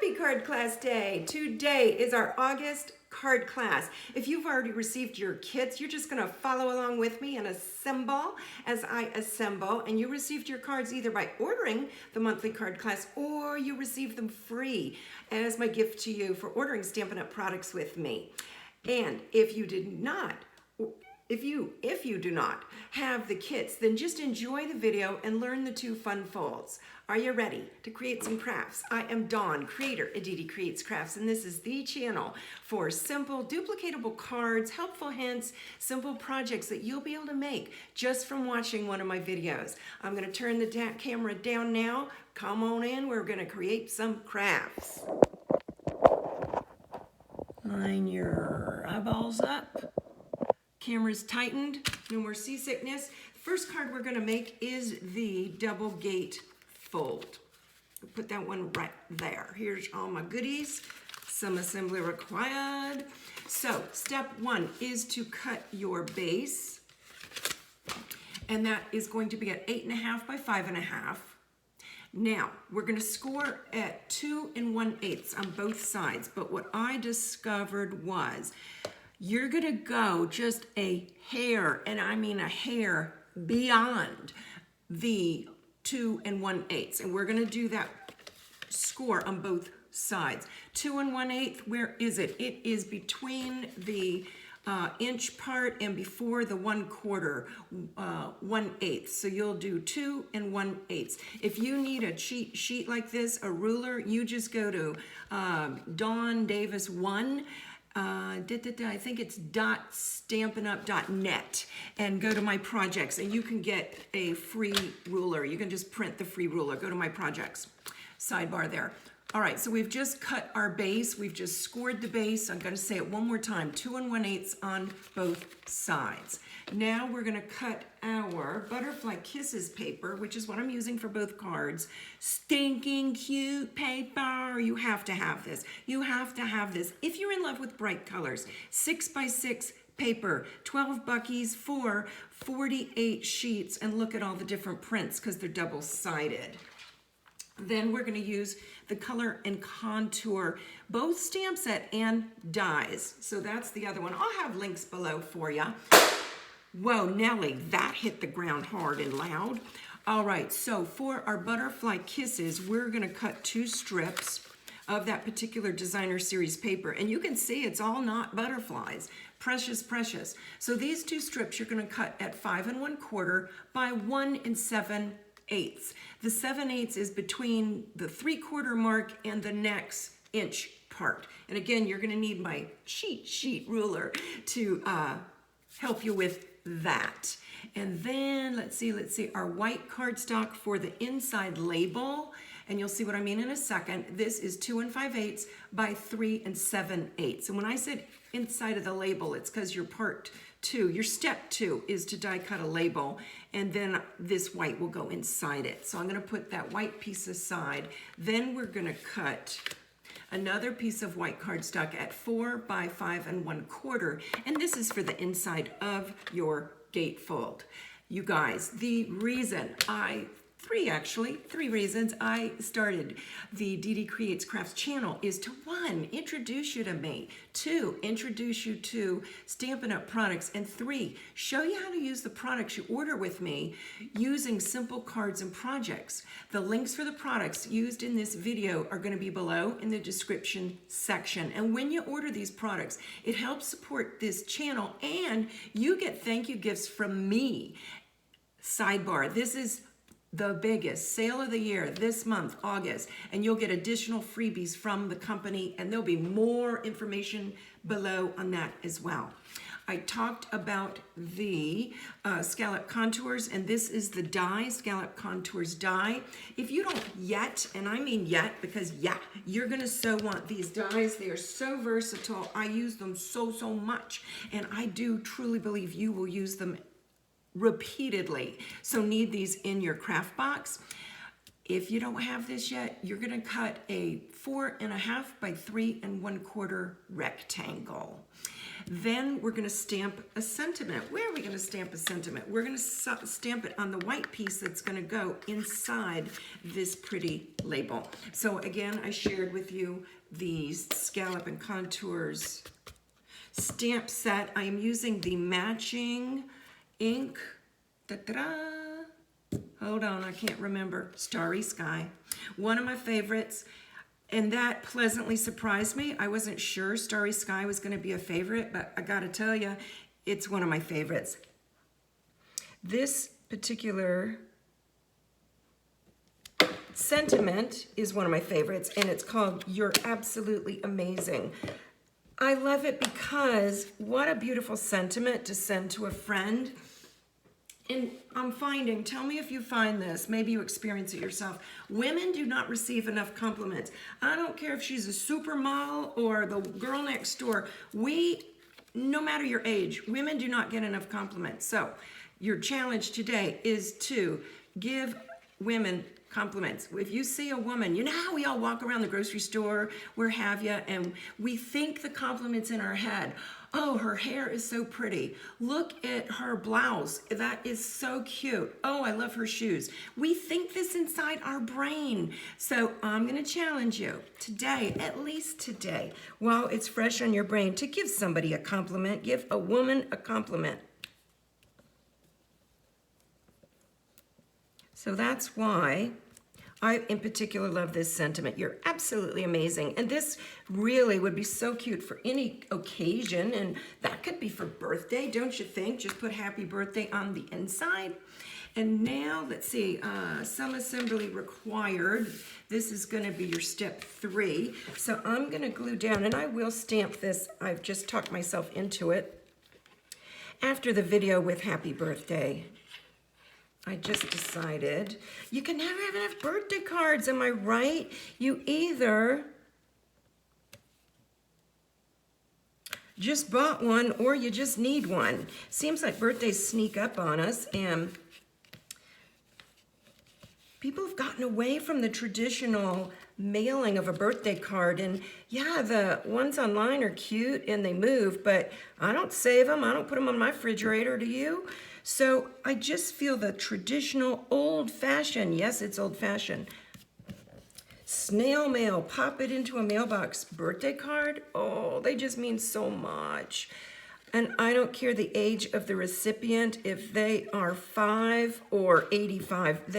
Happy Card Class Day! Today is our August card class. If you've already received your kits, you're just going to follow along with me and assemble as I assemble. And you received your cards either by ordering the monthly card class or you received them free as my gift to you for ordering Stampin' Up! Products with me. And if you did not, if you do not have the kits, then just enjoy the video and learn the two fun folds. Are you ready to create some crafts? I am Dawn, creator at Dee Creates Crafts, and this is the channel for simple, duplicatable cards, helpful hints, simple projects that you'll be able to make just from watching one of my videos. I'm going to turn the camera down now. Come on in. We're going to create some crafts. Line your eyeballs up. Camera's tightened, no more seasickness. The first card we're gonna make is the double gate fold. I'll put that one right there. Here's all my goodies, some assembly required. So step one is to cut your base, and that is going to be at 8.5 by 5.5. Now, we're gonna score at 2 1/8 on both sides, but what I discovered was you're gonna go just a hair, and I mean a hair, beyond the 2 1/8. And we're gonna do that score on both sides. 2 1/8, where is it? It is between the inch part and before the 1/4, 1/8. So you'll do 2 1/8. If you need a cheat sheet like this, a ruler, you just go to Dawn Davis 1. I think it's .stampinup.net, and go to my projects, and you can get a free ruler. You can just print the free ruler. Go to my projects sidebar there. All right, so we've just cut our base. We've just scored the base. I'm going to say it one more time, 2 1/8 on both sides. Now we're going to cut our Butterfly Kisses paper, which is what I'm using for both cards. Stinking cute paper. You have to have this. You have to have this. If you're in love with bright colors, 6 by 6 paper, 12 buckies for 48 sheets, and look at all the different prints because they're double-sided. Then we're going to use the Color and Contour, both stamp set and dies. So that's the other one. I'll have links below for you. Whoa, Nelly, that hit the ground hard and loud. All right, so for our Butterfly Kisses, we're going to cut 2 strips of that particular designer series paper. And you can see it's all not butterflies. Precious, precious. So these 2 strips you're going to cut at 5 1/4 by 1 7/8. The 7/8 is between the 3/4 mark and the next inch part. And again, you're going to need my cheat sheet ruler to help you with that. And then let's see, our white cardstock for the inside label. And you'll see what I mean in a second. This is 2 5/8 by 3 7/8. And when I said inside of the label, it's because your part 2, your step 2 is to die cut a label, and then this white will go inside it. So I'm going to put that white piece aside. Then we're going to cut another piece of white cardstock at 4 by 5 1/4, and this is for the inside of your gatefold. You guys, three reasons I started the Dee Creates Crafts channel is to 1, introduce you to me, 2, introduce you to Stampin' Up! Products, and 3, show you how to use the products you order with me using simple cards and projects. The links for the products used in this video are going to be below in the description section. And when you order these products, it helps support this channel, and you get thank you gifts from me. Sidebar, this is the biggest sale of the year this month, August, and you'll get additional freebies from the company, and there'll be more information below on that as well. I talked about the Scalloped Contours, and this is the die, Scalloped Contours Die. If you don't yet, and I mean yet, because you're gonna so want these dies. They are so versatile. I use them so much, and I do truly believe you will use them repeatedly. So need these in your craft box. If you don't have this yet, you're going to cut a 4.5 by 3 1/4 rectangle. Then we're gonna stamp a sentiment. Where are we gonna stamp a sentiment? We're gonna stamp it on the white piece that's gonna go inside this pretty label. So again, I shared with you the Scallop and Contours stamp set. I am using the matching ink. Hold on, I can't remember. Starry Sky. One of my favorites. And that pleasantly surprised me. I wasn't sure Starry Sky was going to be a favorite, but I got to tell you, it's one of my favorites. This particular sentiment is one of my favorites, and it's called You're Absolutely Amazing. I love it because what a beautiful sentiment to send to a friend. And I'm finding, tell me if you find this, maybe you experience it yourself. Women do not receive enough compliments. I don't care if she's a supermodel or the girl next door. No matter your age, women do not get enough compliments. So your challenge today is to give women compliments. If you see a woman, you know how we all walk around the grocery store, where have you, and we think the compliments in our head. Oh, her hair is so pretty. Look at her blouse. That is so cute. Oh, I love her shoes. We think this inside our brain. So I'm going to challenge you today, at least today, while it's fresh on your brain, to give somebody a compliment. Give a woman a compliment. So that's why I, in particular, love this sentiment. You're absolutely amazing. And this really would be so cute for any occasion. And that could be for birthday, don't you think? Just put happy birthday on the inside. And now, let's see, some assembly required. This is going to be your step 3. So I'm going to glue down, and I will stamp this. I've just talked myself into it after the video with happy birthday. I just decided you can never have enough birthday cards, am I right? You either just bought one or you just need one. Seems like birthdays sneak up on us, and people have gotten away from the traditional mailing of a birthday card. And yeah, the ones online are cute and they move, but I don't save them. I don't put them on my refrigerator, do you? So I just feel the traditional old-fashioned, yes, it's old-fashioned, snail mail, pop it into a mailbox birthday card. Oh, they just mean so much. And I don't care the age of the recipient, if they are 5 or 85,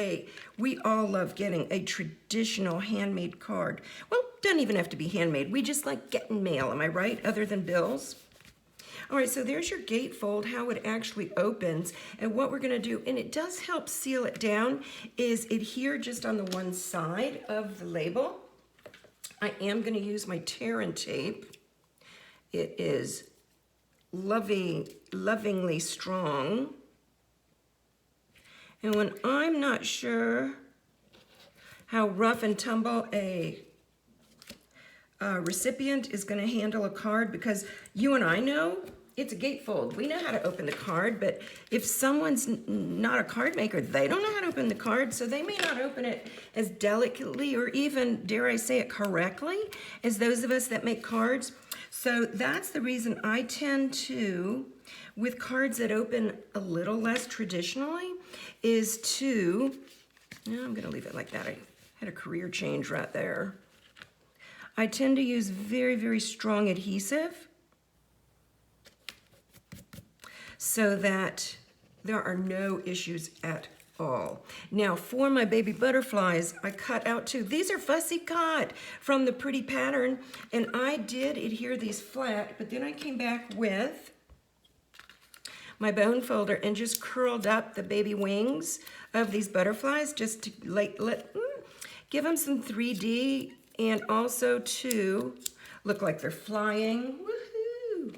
we all love getting a traditional handmade card. Well, doesn't even have to be handmade. We just like getting mail, am I right, other than bills? All right, so there's your gatefold, how it actually opens. And what we're gonna do, and it does help seal it down, is adhere just on the one side of the label. I am gonna use my tear and tape. It is lovingly strong. And when I'm not sure how rough and tumble a recipient is going to handle a card, because you and I know it's a gatefold. We know how to open the card, but if someone's not a card maker, they don't know how to open the card, so they may not open it as delicately or even, dare I say it, correctly as those of us that make cards. So that's the reason I tend to, with cards that open a little less traditionally, is to, I'm going to leave it like that. I had a career change right there. I tend to use very, very strong adhesive so that there are no issues at all. Now for my baby butterflies, I cut out two. These are fussy cut from the pretty pattern, and I did adhere these flat, but then I came back with my bone folder and just curled up the baby wings of these butterflies just to give them some 3D and also to look like they're flying. Woohoo!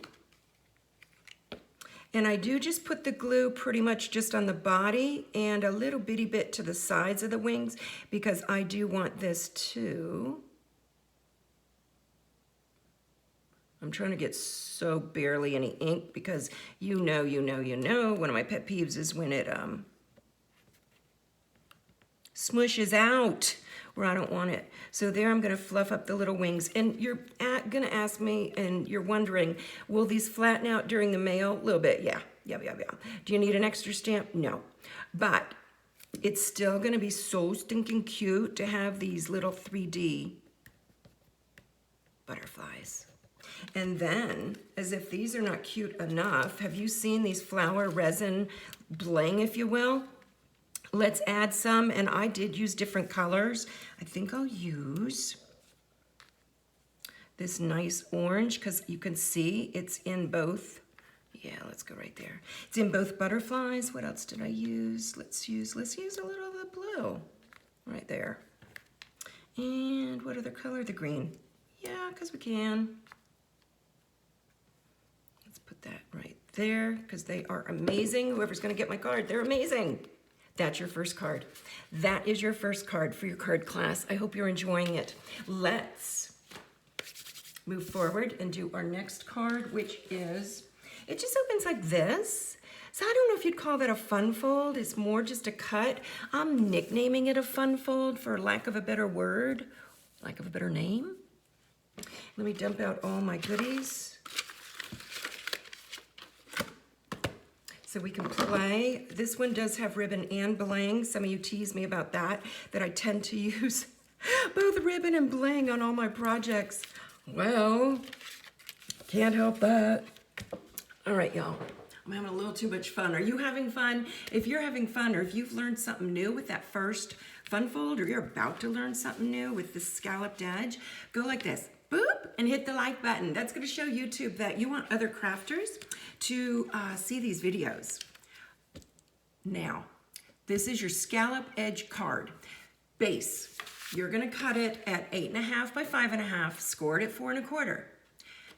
And I do just put the glue pretty much just on the body and a little bitty bit to the sides of the wings, because I do want this to, I'm trying to get so barely any ink, because you know, one of my pet peeves is when it smushes out where I don't want it. So there I'm gonna fluff up the little wings, and you're gonna ask me, and you're wondering, will these flatten out during the mail? A little bit, yeah. Do you need an extra stamp? No. But it's still gonna be so stinking cute to have these little 3D butterflies. And then, as if these are not cute enough, have you seen these flower resin bling, if you will? Let's add some, and I did use different colors. I think I'll use this nice orange, because you can see it's in both. Yeah, let's go right there. It's in both butterflies. What else did I use? Let's use a little of the blue right there. And what other color? The green. Yeah, because we can. Let's put that right there, because they are amazing. Whoever's going to get my card, they're amazing. That's your first card. That is your first card for your card class. I hope you're enjoying it. Let's move forward and do our next card, which is, it just opens like this. So I don't know if you'd call that a fun fold. It's more just a cut. I'm nicknaming it a fun fold for lack of a better word, lack of a better name. Let me dump out all my goodies so we can play. This one does have ribbon and bling. Some of you tease me about that I tend to use both ribbon and bling on all my projects. Well, can't help that. All right, y'all. I'm having a little too much fun. Are you having fun? If you're having fun, or if you've learned something new with that first fun fold, or you're about to learn something new with the scalloped edge, go like this. Boop, and hit the like button. That's going to show YouTube that you want other crafters to see these videos. Now, this is your scallop edge card. Base. You're going to cut it at 8.5 by 5.5, score it at 4 1/4.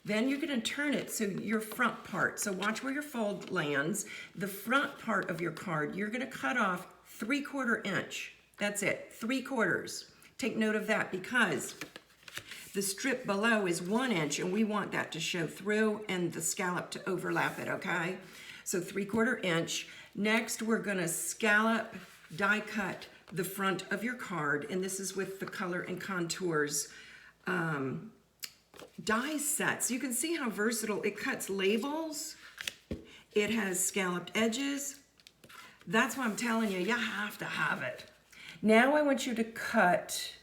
Then you're going to turn it so your front part, so watch where your fold lands, the front part of your card, you're going to cut off 3/4 inch. That's it, 3/4. Take note of that, because the strip below is 1 inch, and we want that to show through and the scallop to overlap it, okay? So 3/4 inch. Next, we're going to scallop die cut the front of your card, and this is with the Color and Contours die set. So you can see how versatile it cuts labels. It has scalloped edges. That's why I'm telling you, you have to have it. Now I want you to cut,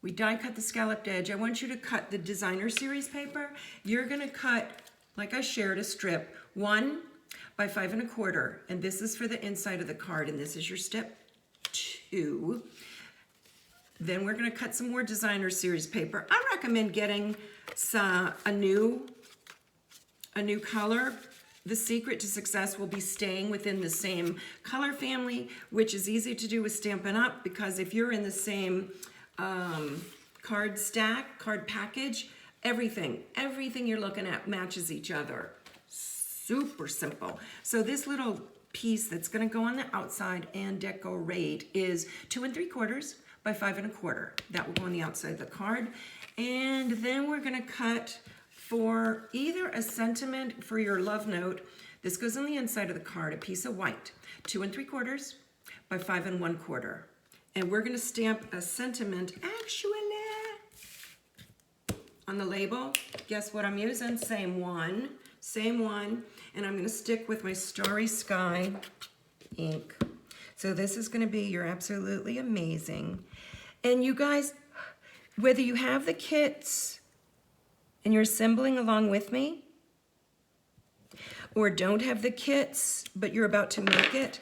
we die cut the scalloped edge. I want you to cut the designer series paper. You're gonna cut, like I shared, a strip 1 by 5 1/4, and this is for the inside of the card, and this is your step 2. Then we're gonna cut some more designer series paper. I recommend getting a new color. The secret to success will be staying within the same color family, which is easy to do with Stampin' Up, because if you're in the same card stack, card package, everything you're looking at matches each other. Super simple. So this little piece that's gonna go on the outside and decorate is 2 3/4 by 5 1/4. That will go on the outside of the card. And then we're gonna cut for either a sentiment for your love note. This goes on the inside of the card, a piece of white, 2 3/4 by 5 1/4. And we're gonna stamp a sentiment, actually, on the label. Guess what I'm using? Same one. And I'm gonna stick with my Starry Sky ink. So this is gonna be your Absolutely Amazing. And you guys, whether you have the kits and you're assembling along with me, or don't have the kits, but you're about to make it,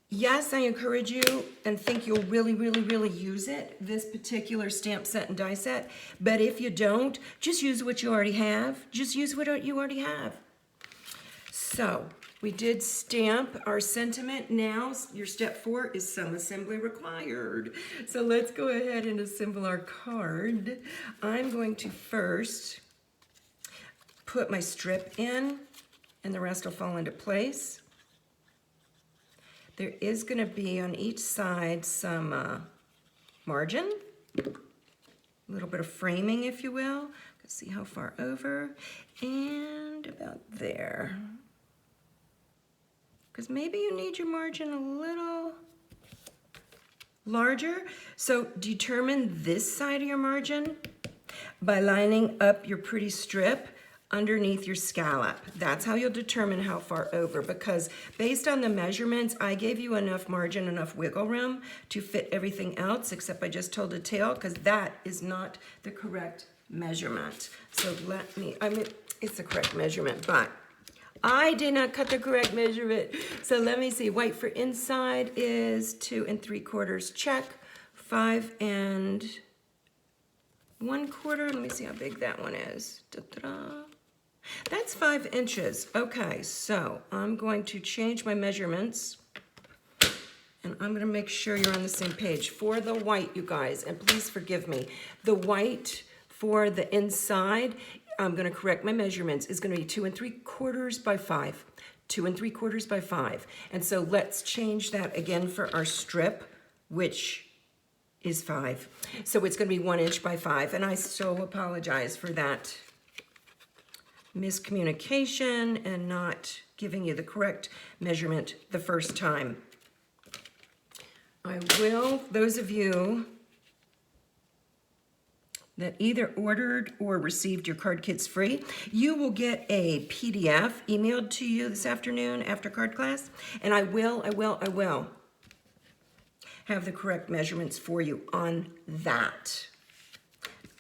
yes, I encourage you and think you'll really, really, really use it, this particular stamp set and die set. But if you don't, just use what you already have. Just use what you already have. So we did stamp our sentiment. Now your step 4 is some assembly required. So let's go ahead and assemble our card. I'm going to first put my strip in, and the rest will fall into place. There is going to be on each side some margin, a little bit of framing, if you will. Let's see how far over, and about there. Because maybe you need your margin a little larger. So determine this side of your margin by lining up your pretty strip underneath your scallop. That's how you'll determine how far over, because based on the measurements, I gave you enough margin, enough wiggle room to fit everything else, except I just told a tail, because that is not the correct measurement. So it's the correct measurement, but I did not cut the correct measurement. So let me see, white for inside is 2 3/4, check. 5 1/4, let me see how big that one is. Da-da-da. That's 5 inches. Okay, so I'm going to change my measurements, and I'm gonna make sure you're on the same page. For the white, you guys, and please forgive me, the white for the inside, I'm gonna correct my measurements, is gonna be 2 3/4 by 5. 2 3/4 by 5. And so let's change that again for our strip, which is 5. So it's gonna be 1 inch by 5. And I so apologize for that miscommunication and not giving you the correct measurement the first time. I will, those of you that either ordered or received your card kits free, you will get a PDF emailed to you this afternoon after card class, and I will have the correct measurements for you on that.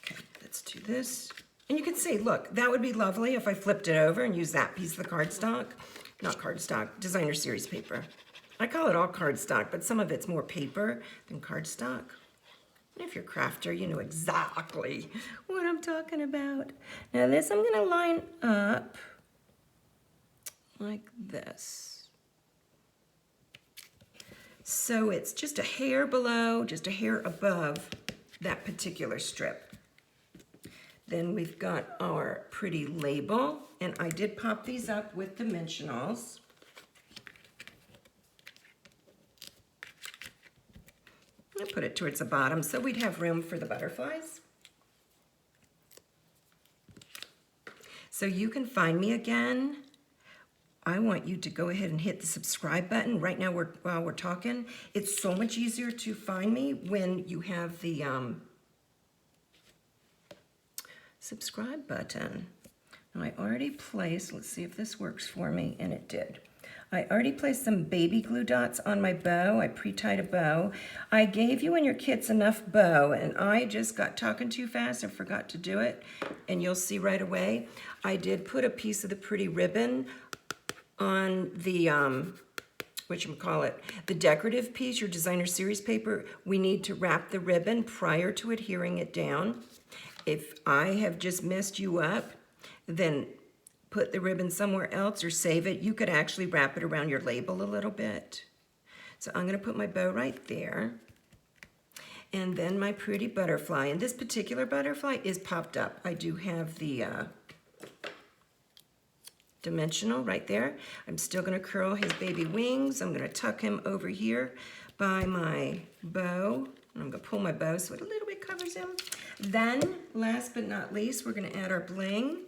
Okay, let's do this. And you can see, look, that would be lovely if I flipped it over and used that piece of the cardstock. Not cardstock, designer series paper. I call it all cardstock, but some of it's more paper than cardstock. And if you're a crafter, you know exactly what I'm talking about. Now this I'm gonna line up like this. So it's just a hair below, just a hair above that particular strip. Then we've got our pretty label, and I did pop these up with dimensionals. I'll put it towards the bottom so we'd have room for the butterflies. So you can find me again. I want you to go ahead and hit the subscribe button right now while we're talking. It's so much easier to find me when you have the subscribe button. Now I already placed, let's see if this works for me, and it did. I already placed some baby glue dots on my bow. I pre-tied a bow. I gave you and your kits enough bow, and I just got talking too fast and forgot to do it, and you'll see right away. I did put a piece of the pretty ribbon on the, the decorative piece, your designer series paper. We need to wrap the ribbon prior to adhering it down. If I have just messed you up, then put the ribbon somewhere else or save it. You could actually wrap it around your label a little bit. So I'm gonna put my bow right there. And then my pretty butterfly. And this particular butterfly is popped up. I do have the dimensional right there. I'm still gonna curl his baby wings. I'm gonna tuck him over here by my bow. And I'm gonna pull my bow so it a little bit covers him. Then, last but not least, we're gonna add our bling.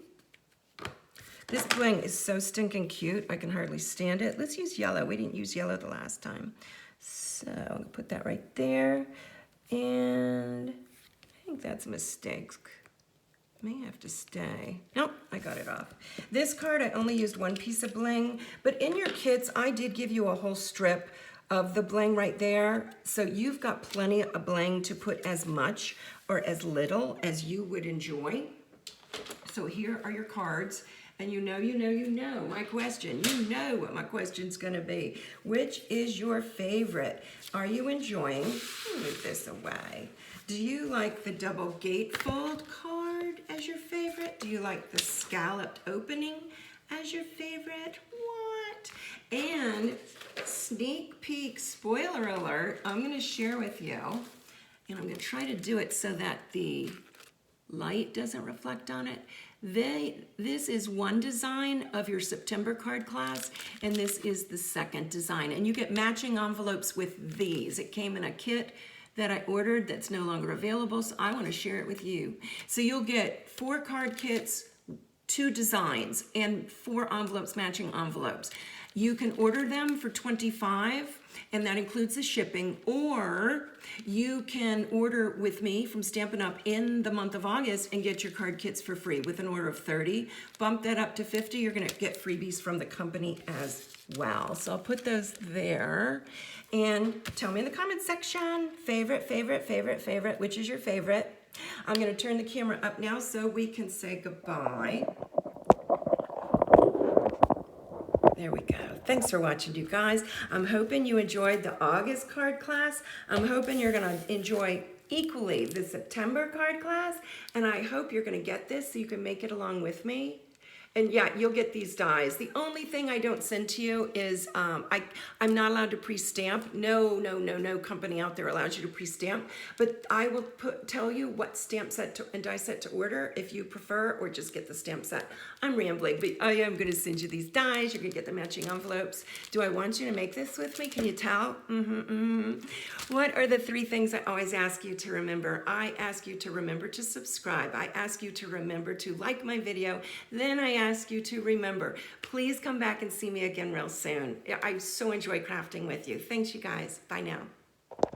This bling is so stinking cute, I can hardly stand it. Let's use yellow. We didn't use yellow the last time. So I'm gonna put that right there. And I think that's a mistake. May have to stay. Nope, I got it off. This card, I only used one piece of bling, but in your kits, I did give you a whole strip of the bling right there. So you've got plenty of bling to put as much or as little as you would enjoy. So here are your cards. And you know my question. You know what my question's gonna be. Which is your favorite? Are you enjoying, move this away. Do you like the double gatefold card as your favorite? Do you like the scalloped opening as your favorite? What? And sneak peek, spoiler alert, I'm gonna share with you, and I'm gonna try to do it so that the light doesn't reflect on it. This is one design of your September card class, and this is the second design. And you get matching envelopes with these. It came in a kit that I ordered that's no longer available, so I want to share it with you. So you'll get 4 card kits, 2 designs, and 4 envelopes, matching envelopes. You can order them for $25, and that includes the shipping, or you can order with me from Stampin' Up! In the month of August and get your card kits for free with an order of 30. Bump that up to 50, you're gonna get freebies from the company as well. So I'll put those there. And tell me in the comment section, favorite, which is your favorite? I'm gonna turn the camera up now so we can say goodbye. There we go. Thanks for watching, you guys. I'm hoping you enjoyed the August card class. I'm hoping you're gonna enjoy equally the September card class, and I hope you're gonna get this so you can make it along with me. And yeah, you'll get these dies. The only thing I don't send to you is I'm not allowed to pre-stamp. No company out there allows you to pre-stamp. But I will tell you what stamp set and die set to order if you prefer, or just get the stamp set. I'm rambling, but I am going to send you these dies. You're going to get the matching envelopes. Do I want you to make this with me? Can you tell? What are the 3 things I always ask you to remember? I ask you to remember to subscribe. I ask you to remember to like my video. Then I ask you to remember, please come back and see me again real soon. I so enjoy crafting with you. Thanks, you guys. Bye now.